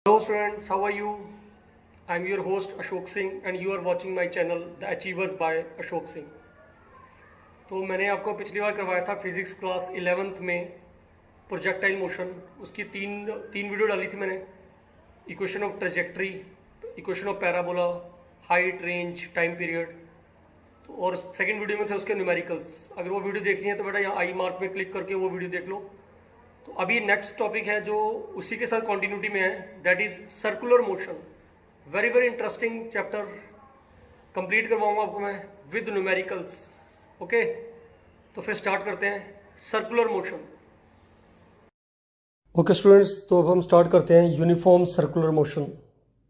Hello students, how are you? I'm your host Ashok Singh and you are watching my channel The Achievers by Ashok Singh. तो मैंने आपको पिछली बार करवाया था physics class 11th में projectile motion. उसकी तीन तीन वीडियो डाली थी मैंने। Equation of trajectory, equation of parabola, height, range, time period. तो और सेकंड वीडियो में थे उसके न्यूमेरिकल्स। अगर वो वीडियो देखनी है तो बेटा यहाँ आई मार्क में क्लिक करके वो वीडियो देख लो। तो अभी नेक्स्ट टॉपिक है जो उसी के साथ कॉन्टिन्यूटी में है, that is circular motion. Very very interesting chapter complete करवाऊंगा आपको मैं विद न्यूमेरिकल्स। ओके, तो फिर स्टार्ट करते हैं सर्कुलर मोशन। ओके स्टूडेंट्स, तो अब हम स्टार्ट करते हैं यूनिफॉर्म सर्कुलर मोशन।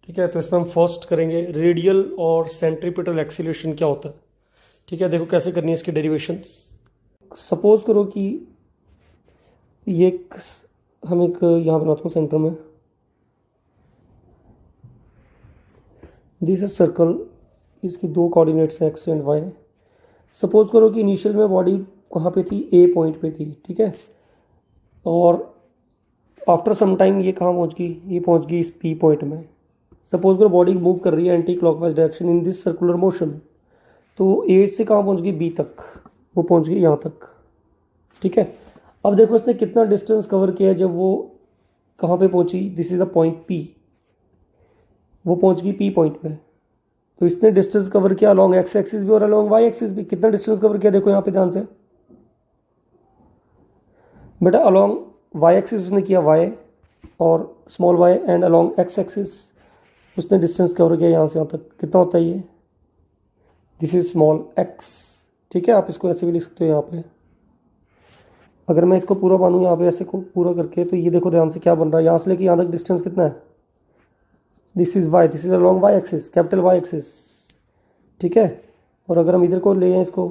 ठीक है, तो इसमें हम फर्स्ट करेंगे रेडियल और सेंट्रीपिटल एक्सीलरेशन क्या होता है। ठीक है, देखो कैसे करनी है इसकी डेरिवेशन। सपोज करो कि ये हम एक यहाँ बनाता हूँ सेंटर में, दिस इज सर्कल, इसकी दो कोऑर्डिनेट्स हैं एक्स एंड वाई। सपोज करो कि इनिशियल में बॉडी कहाँ पे थी, ए पॉइंट पे थी। ठीक है, और आफ्टर सम टाइम ये कहाँ पहुँच गई, ये पहुँच गई इस पी पॉइंट में। सपोज करो बॉडी मूव कर रही है anti clockwise direction in this circular motion, तो 8 से कहाँ पहुँच गई, बी तक, वो पहुँच गई यहाँ तक। ठीक है, अब देखो इसने कितना डिस्टेंस कवर किया जब वो कहाँ पे पहुंची, this is the point P, वो पहुंच गई पी पॉइंट पे। तो इसने डिस्टेंस कवर किया अलोंग एक्स एक्सिस भी और अलोंग वाई एक्सिस भी। कितना डिस्टेंस कवर किया देखो यहाँ पे ध्यान से बेटा, अलोंग वाई एक्सिस उसने किया वाई और small Y, and along X axis उसने डिस्टेंस कवर किया यहाँ से यहाँ तक। कितना होता है ये, दिस इज स्मॉल एक्स। ठीक है, आप इसको ऐसे भी लिख सकते हो यहाँ पे। अगर मैं इसको पूरा मानूँ यहाँ पे ऐसे को पूरा करके, तो ये देखो ध्यान से क्या बन रहा है, यहाँ से लेके यहाँ तक डिस्टेंस कितना है, this is Y, this is along Y axis, capital Y axis. ठीक है, और अगर हम इधर को ले आए इसको,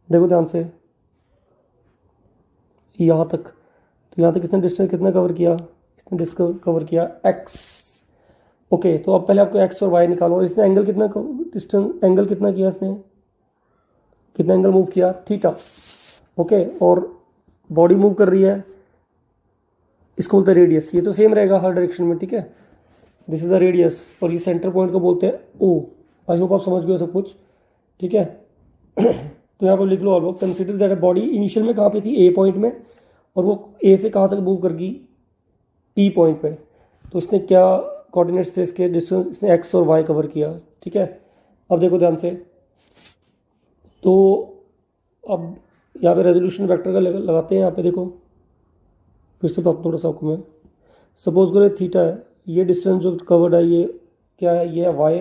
देखो ध्यान से यहाँ तक, तो यहाँ तक कितना डिस्टेंस कितना कवर किया, इसने डिस्टेंस कवर किया एक्स। ओके, तो अब पहले आपको एक्स और वाई निकालो। और इसने एंगल कितना डिस्टेंस, एंगल कितना किया इसने, कितना एंगल मूव किया, थीटा। ओके, और बॉडी मूव कर रही है, इसको बोलते हैं रेडियस। ये तो सेम रहेगा हर डायरेक्शन में। ठीक है, दिस इज द रेडियस, और ये सेंटर पॉइंट को बोलते हैं ओ। आई होप आप समझ गए सब कुछ। ठीक है तो यहाँ पर लिख लो आप लोग, कंसिडर दैट बॉडी इनिशियल में कहाँ पे थी, ए पॉइंट में, और वो ए से कहाँ तक मूव कर गई, पी पॉइंट पे। तो इसने क्या कोऑर्डिनेट्स थे इसके, डिस्टेंस इसने एक्स और वाई कवर किया। ठीक है, अब देखो ध्यान से, तो अब यहाँ पे रेजोल्यूशन वेक्टर का लगाते हैं। यहाँ पे देखो फिर से बताता थोड़ा सा आपको मैं। सपोज करो थीटा है, ये डिस्टेंस जो कवर्ड है ये क्या है, ये है वाई,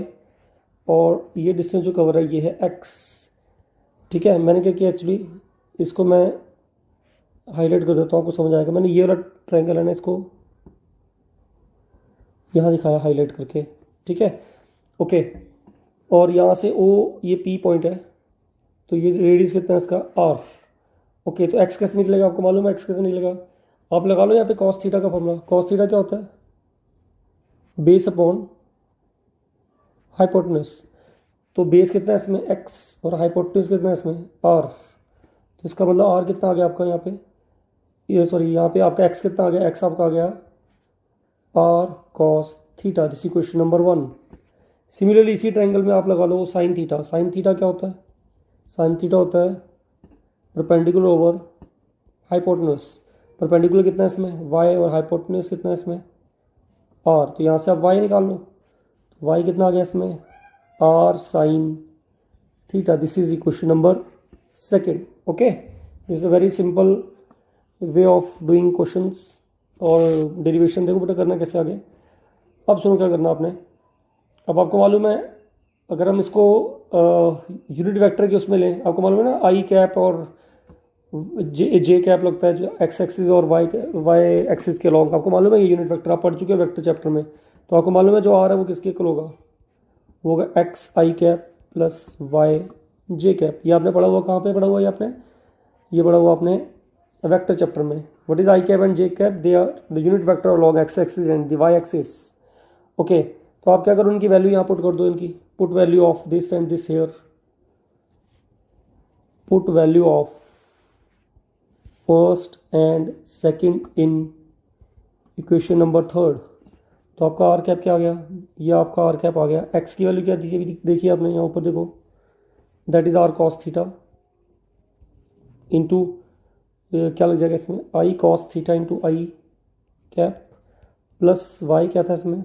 और ये डिस्टेंस जो कवर है ये है एक्स। ठीक है, मैंने क्या किया एक्चुअली, इसको मैं हाईलाइट कर देता हूँ, आपको समझ आएगा। मैंने ये वाला ट्रायंगल है ना, इसको यहाँ दिखाया हाईलाइट करके। ठीक है, ओके, और यहाँ से ओ, ये पी पॉइंट है, तो ये रेडियस कितना है इसका, आर। ओके, तो एक्स कैसे निकलेगा, आपको मालूम है एक्स कैसे निकलेगा, आप लगा लो यहाँ पे कॉस थीटा का फॉर्मूला। कॉस थीटा क्या होता है, बेस अपॉन हाइपोटेन्यूज। तो बेस कितना है इसमें, एक्स, और हाइपोटेन्यूज कितना है इसमें, आर। तो इसका मतलब आर कितना आ गया आपका यहाँ पे, ये सॉरी यहाँ पे आपका एक्स कितना आ गया, एक्स आपका आ गया R cos theta. This is question number 1। Similarly इसी ट्रायंगल में आप लगा लो साइन थीटा। साइन थीटा क्या होता है, साइन थीटा होता है परपेंडिकुलर ओवर हाइपोटेन्यूज। परपेंडिकुलर कितना है इसमें, वाई, और हाइपोटेन्यूज कितना है इसमें, आर। तो यहाँ से आप वाई निकाल लो, तो वाई कितना आ गया इसमें, R sine theta. This is equation number 2। Okay, this is a very simple way of doing questions. और डेरिवेशन देखो बेटा करना कैसे आगे। अब सुनो क्या करना आपने। अब आपको मालूम है, अगर हम इसको यूनिट वेक्टर के उसमें लें, आपको मालूम है ना आई कैप और जे कैप लगता है जो एक्स एक्सिस और वाई एक्सिस के लॉन्ग। आपको मालूम है ये यूनिट वेक्टर, आप पढ़ चुके हो वेक्टर चैप्टर में। तो आपको मालूम है जो आ रहा है वो किसके इक्वल होगा, वो होगा एक्स आई कैप प्लस वाई जे कैप। ये आपने पढ़ा हुआ, कहाँ पे पढ़ा हुआ ये आपने, ये पढ़ा हुआ आपने वेक्टर चैप्टर में। What is I cap and J cap, they are the unit vector along X axis and the Y axis. Okay, तो आप क्या करो, उनकी वैल्यू यहाँ पुट कर दो, इनकी put value of this and this here, put value of first and second in equation number 3। तो आपका आर कैप क्या आ गया, ये आपका आर कैप आ गया। एक्स की वैल्यू क्या दी अभी देखिए आपने यहाँ ऊपर देखो, that is R cos theta into क्या लग जाएगा इसमें, I cos theta into I cap plus Y क्या था इसमें,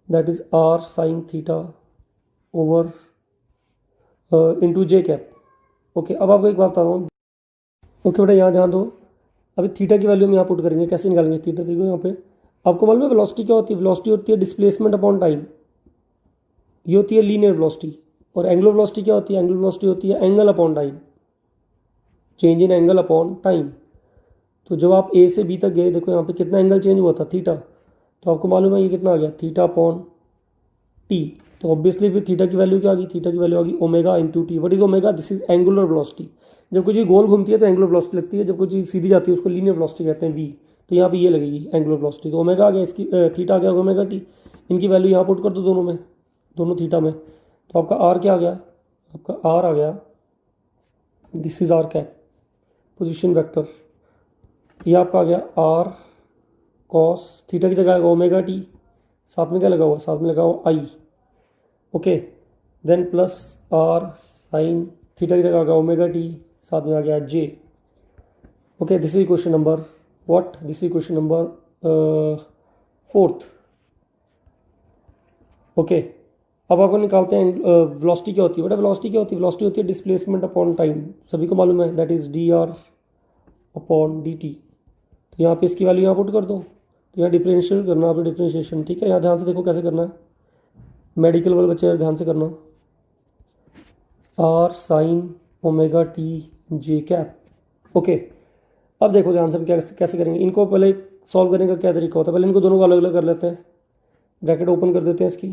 that is R sine theta over into J cap. Okay, अब आपको एक बात बता रहा हूँ। ओके बेटा यहाँ ध्यान दो, अभी थीटा की वैल्यू हम यहाँ पुट करेंगे, कैसे निकालेंगे थीटा, देखो यहाँ पे आपको मालूम है वेलोसिटी क्या होती है, वेलोसिटी होती है डिस्प्लेसमेंट अपॉन टाइम, ये होती है लीनियर वेलोसिटी। और एंगुलर वेलोसिटी क्या होती है, एंगुलर वेलोसिटी होती है angle upon time, change in angle upon time. तो जब आप ए से बी तक गए, देखो यहाँ पे कितना एंगल चेंज हुआ था, थीटा, तो आपको मालूम है ये कितना आ गया, थीटा अपॉन टी। तो ऑब्वियसली फिर थीटा की वैल्यू क्या आ गई, थीटा की वैल्यू आ गई omega into T. What is omega, this is angular velocity. जब कोई चीज़ गोल घूमती है तो एंगुलर वेलोसिटी लगती है, जब कोई चीज़ सीधी जाती है उसको लीनियर वेलोसिटी कहते हैं वी। तो यहाँ पे ये लगेगी एंगुलर वेलोसिटी, तो ओमेगा आ गया, इसकी थीटा आ गया ओमेगा टी। इनकी वैल्यू यहाँ पुट कर दो दोनों में, दोनों थीटा में, तो आपका आर क्या आ गया, आपका आर आ गया, this is R cap position vector, ये आपका आ गया आर कॉस थीटा की जगह आएगा ओमेगा टी, साथ में क्या लगा हुआ, साथ में लगा हुआ I. Okay, then plus R sine theta की जगह आ गया ओमेगा टी, साथ में आ गया J. Okay, this is question number what, this is question number 4th। Okay, अब आपको निकालते हैं वेलोसिटी क्या होती है बेटा, वेलोसिटी क्या होती है, वेलोसिटी होती है डिस्प्लेसमेंट अपॉन टाइम, सभी को मालूम है, that is D R upon D T. तो यहाँ पे इसकी वैल्यू यहाँ पुट कर दो, तो यहाँ डिफरेंशियल करना आपको, डिफरेंशिएशन, ठीक है। यहाँ ध्यान से देखो कैसे करना है, मेडिकल वाले बच्चे ध्यान से करना, R sine omega T J cap. Okay, अब देखो ध्यान से कैसे कैसे करेंगे इनको, पहले सॉल्व करने का क्या तरीका होता है, पहले इनको दोनों को अलग अलग कर लेते हैं, ब्रैकेट ओपन कर देते हैं इसकी।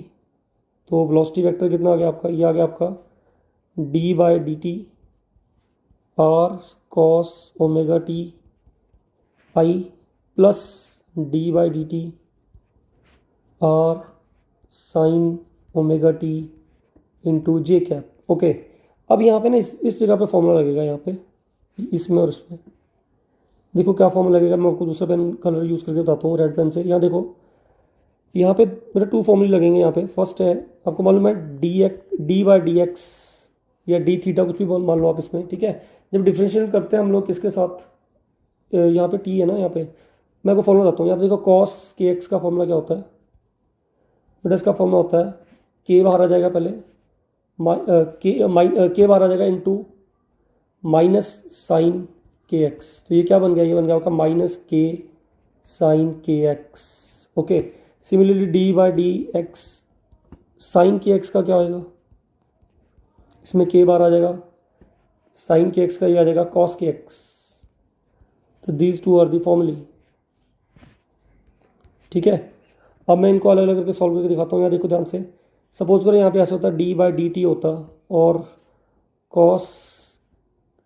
तो वेलोसिटी वेक्टर कितना आ गया आपका, ये आ गया आपका D by D T R cos omega T I plus D by D T R sine omega T into J cap. Okay, अब यहाँ पे ना इस जगह पे फॉर्मूला लगेगा, यहाँ पे इसमें और इसमें देखो क्या फॉर्मूला लगेगा, मैं आपको दूसरा पेन कलर यूज़ करके बताता हूँ, रेड पेन से। यहाँ देखो, यहाँ पे मेरे 2 फॉर्मूले लगेंगे। यहाँ पे फर्स्ट है, आपको मालूम है डी बाई डी एक्स या डी थीटा, कुछ भी मान लो आप इसमें, ठीक है। जब डिफरेंशिएट करते हैं हम लोग किसके साथ, यहाँ पे टी है ना, यहाँ पे मैं आपको फॉर्मूला बताता हूँ। यहाँ पे देखो कॉस के एक्स का फॉर्मूला क्या होता है बेटा, इसका फॉर्मूला होता है के बाहर आ जाएगा पहले, के बाहर आ जाएगा into minus sign K X. तो ये क्या बन गया, ये बन गया आपका minus K sine K X. Okay, similarly D by D X sine K X का क्या होगा, इसमें के बार आ जाएगा, साइन के एक्स का ये आ जाएगा कॉस के एक्स। तो these two are the formulae, ठीक है। अब मैं इनको अलग अलग करके सॉल्व करके दिखाता हूँ। यहाँ देखो ध्यान से, सपोज करें यहाँ पे ऐसा होता है डी बाई डी टी होता और कॉस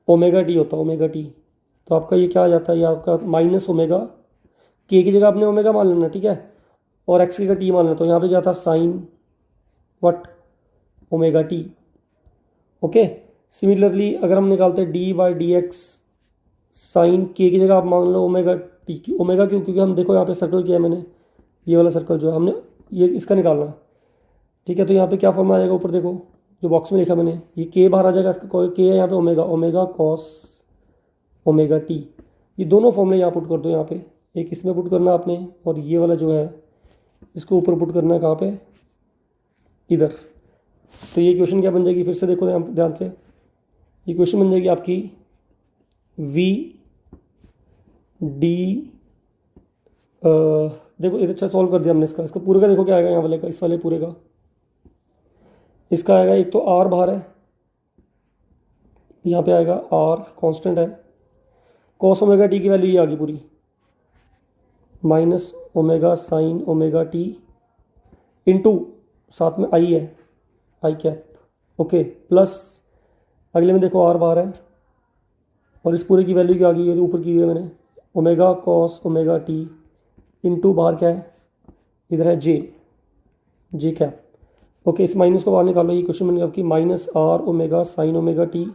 ओमेगा टी होता, ओमेगा टी, तो आपका ये क्या आ जाता है, ये आपका माइनस ओमेगा, के की जगह आपने ओमेगा मान लेना, ठीक है, और एक्स की जगह टी मान लेना। तो यहाँ पे क्या था, sine what omega T. Okay, similarly अगर हम निकालते हैं D by D X sine K की जगह आप मान लो ओमेगा टी की, ओमेगा क्यों, क्योंकि हम देखो यहाँ पे सर्कल किया है मैंने, ये वाला सर्कल जो है हमने ये इसका निकालना है, ठीक है। तो यहाँ पे क्या फॉर्मूला आ जाएगा, ऊपर देखो जो बॉक्स में लिखा मैंने, ये के बाहर आ जाएगा, इसका के है यहाँ पे omega, omega cos omega T. ये दोनों फॉर्मूले यहाँ पुट कर दो, यहाँ पे एक इसमें पुट करना आपने, और ये वाला जो है इसको ऊपर पुट करना है, कहाँ पे, इधर। तो ये क्वेश्चन क्या बन जाएगी, फिर से देखो ध्यान से, ये क्वेश्चन बन जाएगी आपकी वी डी, देखो इधर अच्छा सॉल्व कर दिया हमने इसका पूरे का, देखो क्या आएगा यहाँ वाले का, इस वाले पूरे का, इसका आएगा, एक तो आर बाहर है, यहाँ पे आएगा आर कांस्टेंट है, कॉस ओमेगा टी की वैल्यू ये आ गई पूरी, minus omega sine omega T into साथ में आई है, आई कैप। ओके, प्लस अगले में देखो आर बाहर है, और इस पूरे की वैल्यू क्या आ गई, ऊपर की हुई है मैंने, omega cos omega T into बाहर क्या है, इधर है जे कैप। ओके, इस माइनस को बाहर निकालो, ये क्वेश्चन बन गया आपकी minus R omega sine omega T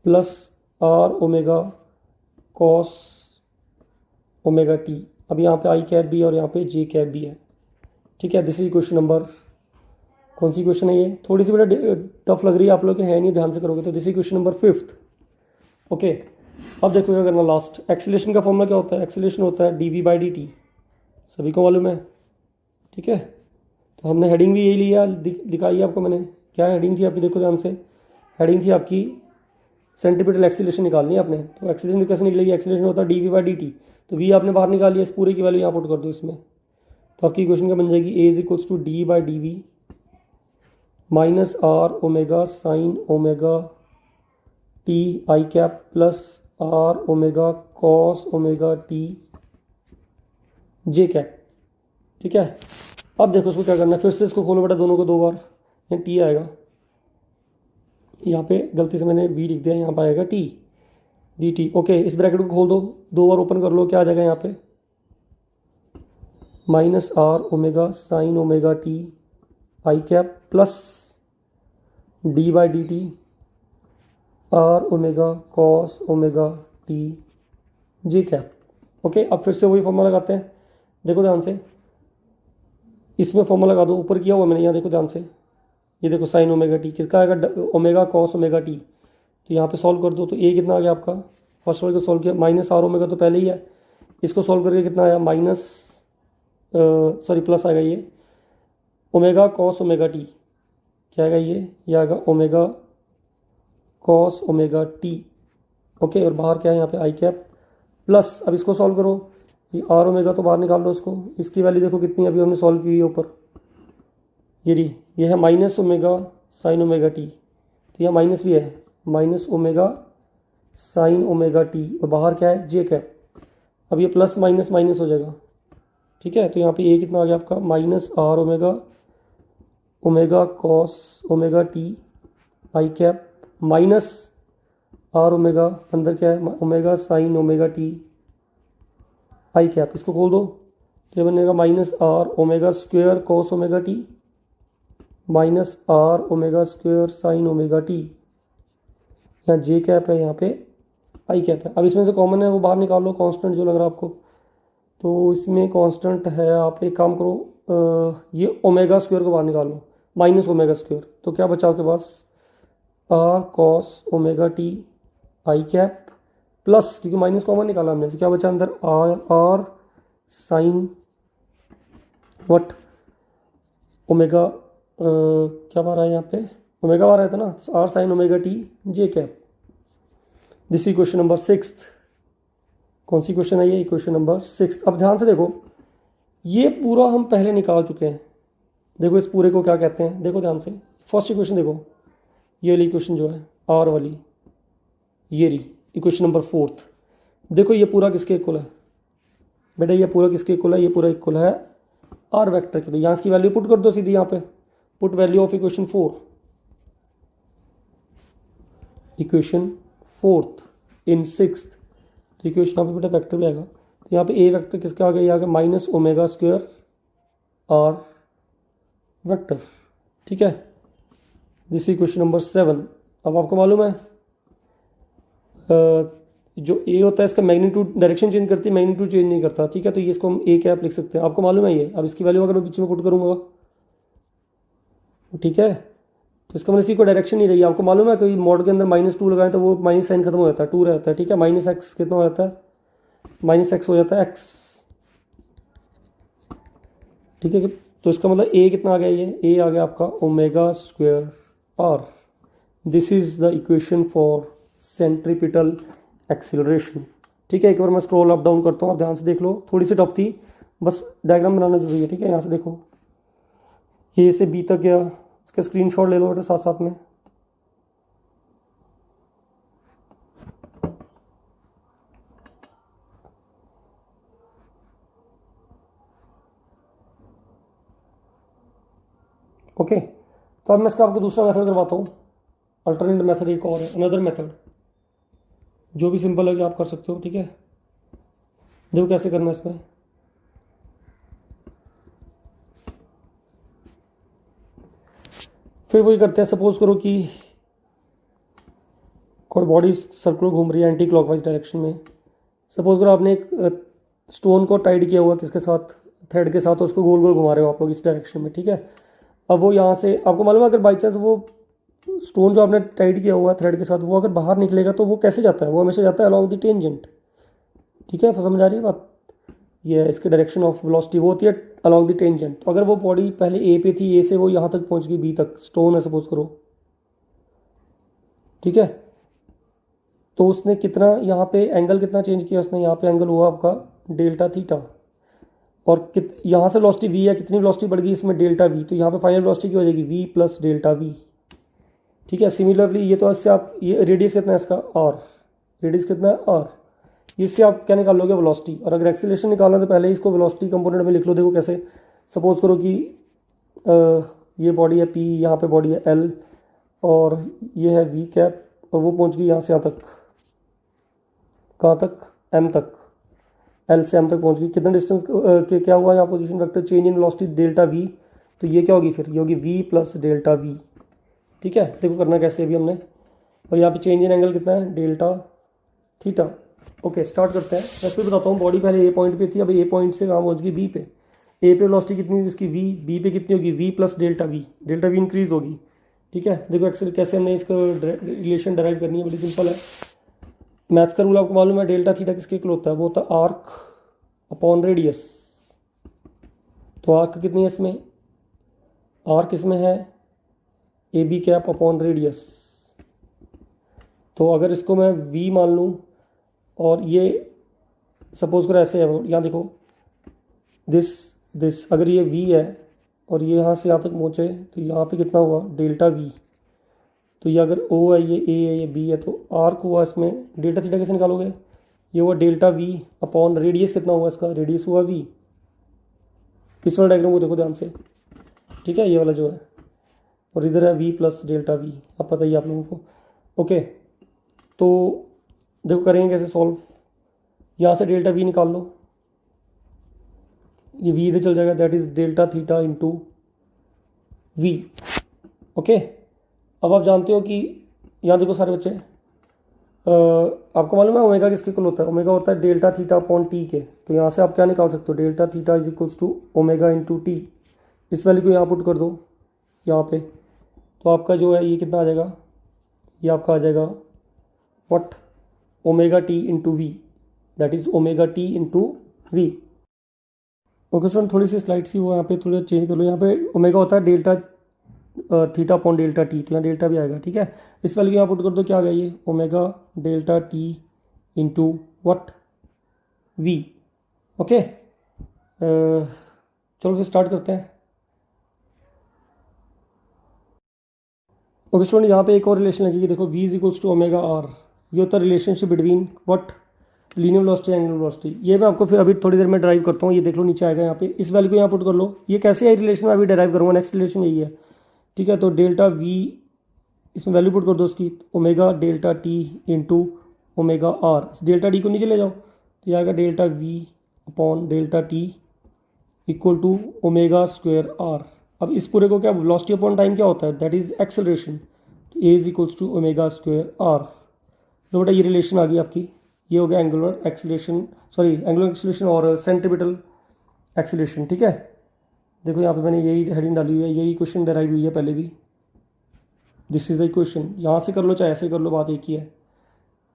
plus R omega cos omega T अब यहाँ पे आई कैप भी है और यहाँ पे जे कैप भी है। ठीक है, दिस इज क्वेश्चन नंबर, कौन सी क्वेश्चन है ये, थोड़ी सी बेटा टफ लग रही है आप लोग के, है नहीं, ध्यान से करोगे तो। This is question number 5th। Okay, अब देखो क्या करना, लास्ट एक्सीलरेशन का फॉर्मूला क्या होता है, एक्सीलरेशन होता है dv/dt, सभी को मालूम है। ठीक है, तो हमने हेडिंग भी यही लिया, दिखाई आपको मैंने, क्या हेडिंग थी आपकी, देखो ध्यान से, हेडिंग थी आपकी सेंट्रीपिटल एक्सीलरेशन निकालनी है आपने। तो एक्सीलरेशन कैसे निकलेगी, एक्सीलरेशन होता है dv/dt, तो v आपने बाहर निकाल लिया, इस पूरे की वैल्यू यहाँ पुट कर दो इसमें, तो आपकी क्वेश्चन क्या बन जाएगी, a is equals to d/dv minus R omega sine omega T I cap plus R omega cos omega T J cap. ठीक है, अब देखो उसको क्या करना है, फिर से इसको खोलो बेटा दोनों को 2 बार, यहाँ टी आएगा, यहाँ पे गलती से मैंने वी लिख दिया, यहाँ पे आएगा टी डी टी। ओके, इस ब्रैकेट को खोल दो, 2 बार ओपन कर लो, क्या आ जाएगा यहाँ पे, minus R omega sine omega T I cap plus d/dt R omega cos omega T J cap. Okay, अब फिर से वही फॉर्मूला लगाते हैं, देखो ध्यान से, इसमें फॉर्मूला लगा दो, ऊपर किया हुआ मैंने, यहाँ देखो ध्यान से, ये देखो साइन ओमेगा टी किसका आएगा, ओमेगा कॉस ओमेगा टी, तो यहाँ पे सॉल्व कर दो, तो ए कितना आ गया आपका, फर्स्ट वाले को सॉल्व किया, माइनस आर ओमेगा तो पहले ही है, इसको सॉल्व करके कितना आया, माइनस सॉरी प्लस आएगा ये ओमेगा कॉस ओमेगा टी, क्या आएगा ये आएगा omega cos omega T. Okay, और बाहर क्या है यहाँ पे आई कैप प्लस, अब इसको सॉल्व करो, ये आर ओमेगा तो बाहर निकाल लो इसको, इसकी वैल्यू देखो कितनी अभी हमने सॉल्व की हुई है ऊपर, ये है minus omega sine omega T, तो यहाँ माइनस भी है, minus omega sine omega T, और बाहर क्या है जे कैप, अब ये प्लस माइनस माइनस हो जाएगा। ठीक है, तो यहाँ पे ए कितना आ गया आपका, minus R omega omega cos omega T I cap minus R omega, अंदर क्या है omega sine omega T I cap, इसको खोल दो, तो ये बनेगा minus R omega square cos omega T minus R omega square sine omega T, यहाँ जे कैप है, यहाँ पे आई कैप है। अब इसमें से कॉमन है वो बाहर निकाल लो, कांस्टेंट जो लग रहा है आपको, तो इसमें कांस्टेंट है, आप एक काम करो, ये ओमेगा स्क्वेयर को बाहर निकाल लो, माइनस ओमेगा स्क्वेयर, तो क्या बचा आपके पास, R cos omega T I cap plus, क्योंकि माइनस कॉमन निकाला हमने, तो क्या बचा अंदर, आर साइन वट ओमेगा, क्या बार आया यहाँ पे, ओमेगा बार आया था ना, R sine omega T J cap. This is question number 6th। कौन सी क्वेश्चन है ये, क्वेश्चन नंबर 6th। अब ध्यान से देखो, ये पूरा हम पहले निकाल चुके हैं, देखो इस पूरे को क्या कहते हैं, देखो ध्यान से, फर्स्ट इक्वेशन देखो, ये वाली इक्वेशन जो है आर वाली, ये रही इक्वेशन नंबर 4th। देखो ये पूरा किसके इक्वल है बेटा, ये पूरा किसके इक्वल है, ये पूरा इक्वल है आर वेक्टर के, तो यहाँ इसकी वैल्यू पुट कर दो सीधी, यहाँ पे put value of equation 4, equation 4th in 6th, तो इक्वेशन यहाँ पे बेटा वेक्टर भी आएगा, तो यहाँ पे ए वेक्टर किसका आ गया, ये आ गया minus omega square R vector. ठीक है, दिस इज क्वेश्चन नंबर 7। अब आपको मालूम है जो ए होता है इसका मैग्नीट्यूड डायरेक्शन चेंज करती है, मैग्नीट्यूड चेंज नहीं करता। ठीक है, तो ये इसको हम ए कैप लिख सकते हैं, आपको मालूम है ये। अब इसकी वैल्यू अगर मैं बीच में पुट करूंगा, ठीक है, तो इसका मतलब इसी को डायरेक्शन नहीं रही। आपको मालूम है कि मॉड के अंदर -2 लगाएं तो वो माइनस साइन खत्म हो जाता है, 2 रहता है। ठीक है, माइनस एक्स कितना हो जाता है, माइनस एक्स हो जाता है एक्स। ठीक है, तो इसका मतलब ए कितना आ गया, ये ए आ गया आपका omega square R. This is the equation for centripetal acceleration. ठीक है, एक बार मैं स्क्रॉल अप डाउन करता हूँ, आप ध्यान से देख लो, थोड़ी सी टफ थी, बस डायग्राम बनाना जरूरी है। ठीक है, यहाँ से देखो, ए से बी तक गया, इसका स्क्रीनशॉट ले लो बेटा साथ साथ में। ओके, तो अब मैं इसका आपको दूसरा मेथड करवाता हूँ, अल्टरनेट मेथड एक और है, अनदर मेथड, जो भी सिंपल है कि आप कर सकते हो। ठीक है, देखो कैसे करना है इसमें। फिर वही करते हैं, सपोज करो कि कोई बॉडी सर्कुलर घूम रही है एंटी क्लॉकवाइज डायरेक्शन में। सपोज करो आपने एक स्टोन को टाइड किया हुआ किसके साथ, थ्रेड के साथ, और उसको गोल गोल घुमा रहे हो आप लोग इस डायरेक्शन में, ठीक है। अब वो यहाँ से आपको मालूम है, अगर बाई चांस वो स्टोन जो आपने टाइड किया हुआ है थ्रेड के साथ, वो अगर बाहर निकलेगा तो वो कैसे जाता है, वो हमेशा जाता है अलॉन्ग द टेंजेंट, ठीक है, समझ आ रही है बात। ये है इसकी डायरेक्शन ऑफ वेलोसिटी, वो होती है अलॉन्ग द टेंजेंट। तो अगर वो बॉडी पहले ए पे थी, ए से वो यहाँ तक पहुँच गई बी तक, स्टोन है सपोज करो, ठीक है, तो उसने कितना यहाँ पे एंगल कितना चेंज किया उसने, यहाँ पे एंगल हुआ आपका डेल्टा थीटा, और यहाँ से वेलोसिटी वी है, कितनी वेलोसिटी बढ़ गई इसमें, डेल्टा वी, तो यहाँ पे फाइनल वेलोसिटी क्या हो जाएगी, वी प्लस डेल्टा वी, ठीक है। सिमिलरली ये तो इससे आप, ये रेडियस कितना है इसका, आर, रेडियस कितना है आर, इससे आप क्या निकाल लोगे, वेलोसिटी। और अगर एक्सीलरेशन निकालना तो पहले इसको वेलोसिटी कंपोनेंट में लिख लो। देखो कैसे, सपोज करो कि ये बॉडी है पी, यहाँ पे बॉडी है एल, और ये है वी कैप, और वो पहुँच गई यहाँ से यहाँ तक, कहाँ तक, एम तक, एल से एम तक पहुँच गई। कितना डिस्टेंस के क्या हुआ यहाँ, position vector change in velocity delta we, तो ये क्या होगी फिर, ये होगी वी प्लस डेल्टा वी, ठीक है। देखो करना कैसे अभी हमने, और यहाँ पे चेंज इन एंगल कितना है, डेल्टा थीटा। ओके स्टार्ट करते हैं। मैं फिर बताता हूँ, बॉडी पहले ए पॉइंट पे थी, अब ए पॉइंट से कहाँ पहुँच गई, बी पे। ए पे वेलोसिटी कितनी थी इसकी, वी, बी पे कितनी होगी, V plus delta V, delta V increase होगी, ठीक है। देखो एक्सेल कैसे हमने इसका रिलेशन डराइव करनी है, बड़ी सिंपल है। मैथ्स का रूल आपको मालूम है, डेल्टा थीटा किसके इक्वल होता है, वो होता है आर्क अपॉन रेडियस। तो आर्क कितनी है इसमें, आर्क इसमें है A B cap upon radius. तो अगर इसको मैं v मान लूँ, और ये सपोज करो ऐसे है, यहाँ देखो दिस अगर ये v है और ये यहाँ से यहाँ तक पहुँचे, तो यहाँ पे कितना हुआ, डेल्टा v। तो ये अगर o है, ये a है, ये b है, तो आर्क हुआ इसमें, डेल्टा थीटा कैसे निकालोगे, ये हुआ डेल्टा v अपॉन रेडियस कितना हुआ इसका, रेडियस हुआ v। इस वाला डायग्राम को देखो ध्यान से, ठीक है, ये वाला जो है, और इधर है v प्लस डेल्टा v, अब पता ही आप लोगों को। ओके तो देखो करेंगे कैसे सॉल्व, यहाँ से डेल्टा v निकाल लो, ये v इधर चल जाएगा, that is delta theta into v। Okay अब आप जानते हो कि यहाँ देखो सारे बच्चे, आपको मालूम है ओमेगा किसके इक्वल होता है, ओमेगा होता है डेल्टा थीटा अपॉन टी के। तो यहाँ से आप क्या निकाल सकते हो, delta theta is equals to omega into T. इस वैल्यू को यहाँ पुट कर दो यहाँ पे, तो आपका जो है ये कितना आ जाएगा, ये आपका आ जाएगा what, omega T into V, that is omega T into V. Okay student, थोड़ी सी स्लाइड सी वो यहाँ पे थोड़ा चेंज कर लो, यहाँ पे ओमेगा होता है delta theta upon delta T, तो यहाँ डेल्टा भी आएगा, ठीक है। इस वैल्यू यहाँ पुट कर दो, क्या आ गया ये, omega delta T into what, V. Okay चलो फिर स्टार्ट करते हैं। ओके स्टूडेंट, यहाँ पे एक और रिलेशन लगेगी, देखो v is equals to omega R, ये होता है relationship between what, linear velocity angular velocity. ये मैं आपको फिर अभी थोड़ी देर में ड्राइव करता हूँ, ये देख लो नीचे आएगा यहाँ पे, इस वैल्यू को यहाँ पुट कर लो। ये कैसे है रिलेशन, मैं अभी ड्राइव करूँगा, नेक्स्ट रिलेशन यही है, ठीक है। तो डेल्टा v, इसमें वैल्यू पुट कर दो उसकी, omega delta T into omega R, delta D को नीचे ले जाओ, तो ये आएगा delta v upon delta T equal to omega square R. अब इस पूरे को क्या, वेलोसिटी अपॉन टाइम क्या होता है, दैट इज एक्सेलरेशन, तो A is equals to omega square R. तो बेटा ये रिलेशन आ गई आपकी, ये हो गया angular acceleration, sorry angular acceleration और सेंट्रीपिटल एक्सीलरेशन, ठीक है। देखो यहाँ पे मैंने यही हेडिंग डाली हुई है, यही क्वेश्चन डराइव हुई है पहले भी, दिस इज द क्वेश्चन, यहाँ से कर लो चाहे ऐसे कर लो, बात एक ही है।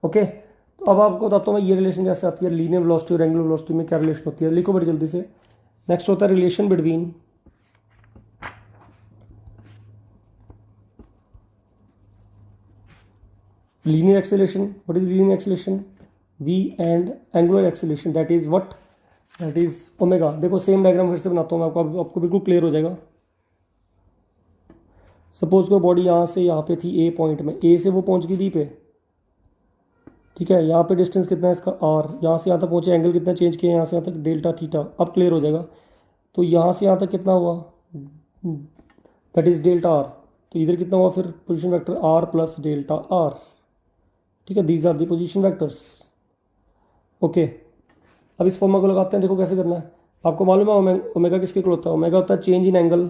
ओके तो अब आपको बताता हूँ मैं ये रिलेशन कैसे आती है, लीनियर वेलोसिटी और एंगुलर वेलोसिटी में क्या रिलेशन होती है, लिखो बड़ी जल्दी से। नेक्स्ट होता है relation between linear acceleration. What is linear acceleration? v and angular acceleration, that is what, that is omega। देखो सेम डायग्राम फिर से बनाता हूँ मैं आपको बिल्कुल क्लियर हो जाएगा। सपोज को बॉडी यहाँ से यहाँ पे थी ए पॉइंट में, ए से वो पहुँच गई बी पे, ठीक है। यहाँ पे डिस्टेंस कितना है इसका आर, यहाँ से यहाँ तक पहुँचे, एंगल कितना चेंज किया यहाँ से यहाँ तक, डेल्टा थीटा। अब क्लियर हो जाएगा। तो यहाँ से यहाँ तक कितना हुआ, दैट इज डेल्टा आर। तो इधर कितना हुआ फिर, position vector R plus delta R, ठीक है। These are the position vectors. Okay अब इस फॉर्मूला को लगाते हैं, देखो कैसे करना है। आपको मालूम है ओमेगा किसके इक्वल होता है, ओमेगा होता है change in angle,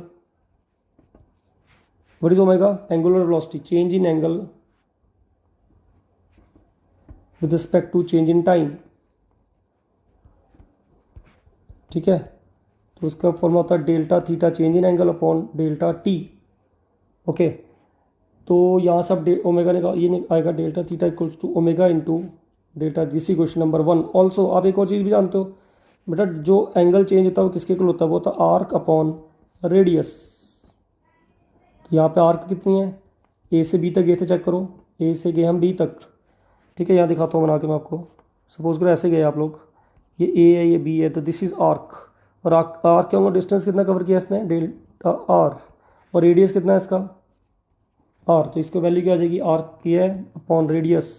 what is omega, angular velocity, change in angle with respect to change in time. ठीक है। तो उसका फॉर्मूला होता है delta theta change in angle upon delta T. Okay, तो यहाँ सब ओमेगा ये आएगा delta theta equals to omega into delta. This is question number 1। Also आप एक और चीज़ भी जानते हो बेटा, जो एंगल चेंज होता है वो किसके इक्वल होता है, वो होता है आर्क अपॉन रेडियस। तो यहाँ पे आर्क कितनी है, ए से बी तक गए थे, चेक करो, ए से गए हम बी तक। ठीक है, यहाँ दिखाता हूँ बना के मैं आपको। सपोज करो ऐसे गए आप लोग, ये ए है ये बी है, तो दिस इज आर्क। और आर्क क्या होगा, डिस्टेंस कितना कवर किया इसने, डेल्टा आर। और रेडियस कितना है इसका, आर। तो इसको वैल्यू क्या आ जाएगी, आर्क की है upon radius.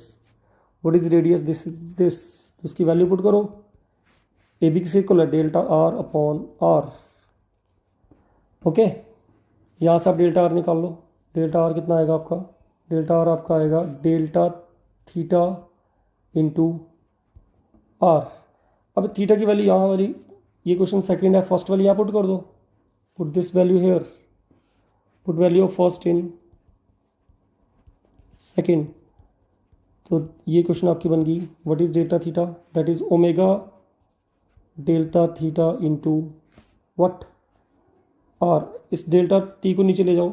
What is radius, this. तो इसकी वैल्यू पुट करो, ए बी किसके इक्वल है, delta R upon R. Okay, यहाँ से आप डेल्टा आर निकाल लो। डेल्टा आर कितना आएगा आपका, डेल्टा आर आपका आएगा डेल्टा थीटा इंटू आर। अब थीटा की वैल्यू यहाँ वाली, ये क्वेश्चन सेकंड है, फर्स्ट वाली यहाँ पुट कर दो, put this value here, put value of first in second. तो ये क्वेश्चन आपकी बन गई, what is delta theta, that is omega delta theta into what, R. इस डेल्टा टी को नीचे ले जाओ,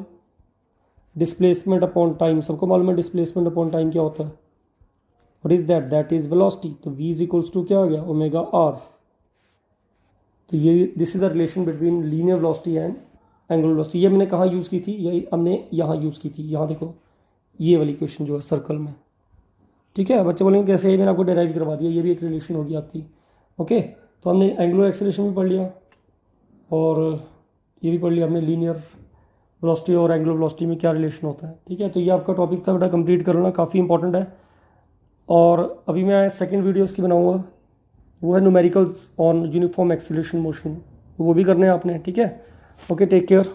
डिस्प्लेसमेंट अपॉन टाइम, सबको मालूम है डिस्प्लेसमेंट अपॉन टाइम क्या होता है, what is that, that is velocity. तो v इज इक्वल्स टू क्या हो गया, ओमेगा आर। तो ये this is the relation between linear velocity and angular velocity. ये मैंने कहाँ यूज़ की थी, यही हमने यहाँ यूज़ की थी, यहाँ देखो ये वाली क्वेश्चन जो है सर्कल में। ठीक है, बच्चे बोलेंगे कैसे, मैंने आपको डेराइव करवा दिया, ये भी एक रिलेशन होगी आपकी। ओके, तो हमने एंगुलर एक्सेलरेशन भी पढ़ लिया और ये भी पढ़ लिया हमने लीनियर वेलोसिटी और एंगुलर वेलोसिटी में क्या रिलेशन होता है। ठीक है, तो ये आपका टॉपिक था बेटा, कंप्लीट कर लेना, काफ़ी इंपॉर्टेंट है। और अभी मैं सेकंड वीडियो उसकी बनाऊंगा, वो है numericals on uniform acceleration motion, वो भी करने हैं आपने। ठीक है, ओके, टेक केयर।